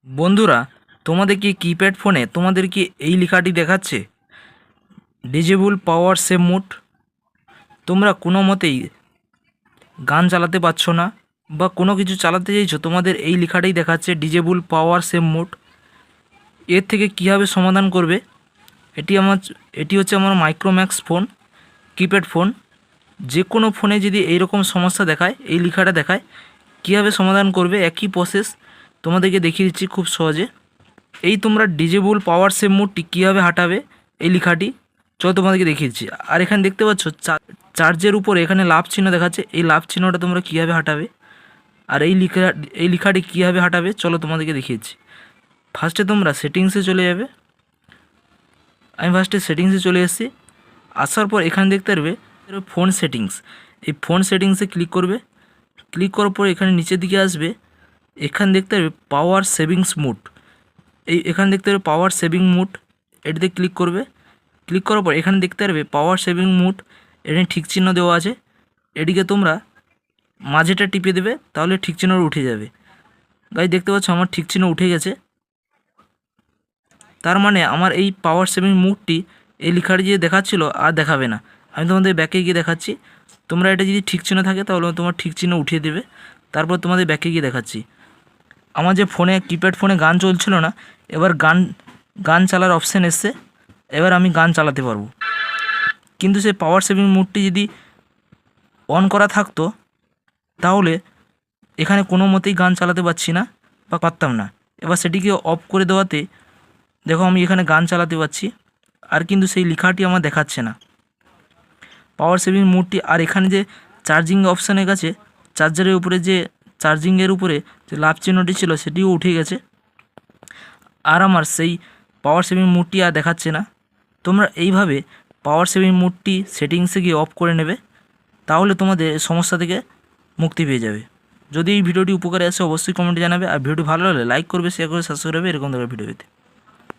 বন্ধুরা, তোমাদের কি কিপ্যাড ফোনে তোমাদের কি এই লেখাটি দেখাচ্ছে, ডিজেবল পাওয়ার সেভ মোড? তোমরা কোনো মতেই গান চালাতে পারছো না বা কোনো কিছু চালাতে চাইছো, তোমাদের এই লেখাটাই দেখাচ্ছে ডিজেবল পাওয়ার সেভ মোড। এর থেকে কীভাবে সমাধান করবে? এটি হচ্ছে আমার মাইক্রোম্যাক্স ফোন, কিপ্যাড ফোন। যে কোনো ফোনে যদি এইরকম সমস্যা দেখায়, এই লেখাটা দেখায়, কীভাবে সমাধান করবে একই প্রসেস তোমাদেরকে দেখিয়ে দিচ্ছি খুব সহজে। এই তোমরা ডিজেবল পাওয়ার সেভ মোডটি কীভাবে হাঁটাবে এই লেখাটি চলো তোমাদেরকে দেখিয়ে দিচ্ছি। আর এখানে দেখতে পাচ্ছ চার্জের উপরে এখানে লাভ চিহ্ন দেখাচ্ছে, এই লাভ চিহ্নটা তোমরা কীভাবে হাঁটাবে আর এই লেখাটি কীভাবে হাঁটাবে চলো তোমাদেরকে দেখিয়ে দিচ্ছি। ফার্স্টে তোমরা সেটিংসে চলে যাবে। আমি ফার্স্টে সেটিংসে চলে এসেছি। আসার পর এখানে দেখতে পারবে ফোন সেটিংস, এই ফোন সেটিংসে ক্লিক করবে। ক্লিক করার পর এখানে নিচের দিকে আসবে, এখানে দেখতে পারবে পাওয়ার সেভিংস মোড। এখানে দেখতে পারবে পাওয়ার সেভিং মোড, এটিতে ক্লিক করবে। ক্লিক করার পর এখানে দেখতে পারবে পাওয়ার সেভিং মোড, এখানে ঠিক চিহ্ন দেওয়া আছে, এটিকে তোমরা মাঝেটা টিপে দেবে, তাহলে ঠিক চিহ্নটা উঠে যাবে। গাইস দেখতে পাচ্ছ আমার ঠিক চিহ্ন উঠে গেছে, তার মানে আমার এই পাওয়ার সেভিং মোডটি এই লেখাটি যে দেখাচ্ছিল আর দেখাবে না। আমি তোমাদের ব্যাকে গিয়ে দেখাচ্ছি। তোমরা এটা যদি ঠিক চিহ্ন থাকে তাহলে তোমার ঠিক চিহ্ন উঠিয়ে দেবে। তারপর তোমাদের ব্যাকে গিয়ে দেখাচ্ছি। আমার যে ফোনে কিপ্যাড ফোনে গান চলছিল না, এবার গান চালার অপশান এসছে, এবার আমি গান চালাতে পারবো। কিন্তু সেই পাওয়ার সেভিং মোডটি যদি অন করা থাকতো তাহলে এখানে কোনো মতেই গান চালাতে পারছি না বা পারতাম না। এবার সেটিকে অফ করে দেওয়াতে দেখো আমি এখানে গান চালাতে পারছি, আর কিন্তু সেই লেখাটি আমার দেখাচ্ছে না পাওয়ার সেভিং মোডটি। আর এখানে যে চার্জিং অপশানের কাছে চার্জারের উপরে যে চার্জিংয়ের উপরে যে লাভ চিহ্নটি ছিল সেটিও উঠে গেছে, আর আমার সেই পাওয়ার সেভিং মোডটি আর দেখাচ্ছে না। তোমরা এইভাবে পাওয়ার সেভিং মোডটি সেটিংসে গিয়ে অফ করে নেবে, তাহলে তোমাদের সমস্যা থেকে মুক্তি পেয়ে যাবে। যদি এই ভিডিওটি উপকারে আসে অবশ্যই কমেন্টে জানাবে, আর ভিডিওটি ভালো লাগলে লাইক করবে, শেয়ার করবে, সাবস্ক্রাইব করবে এরকম ধরনের ভিডিও পেতে।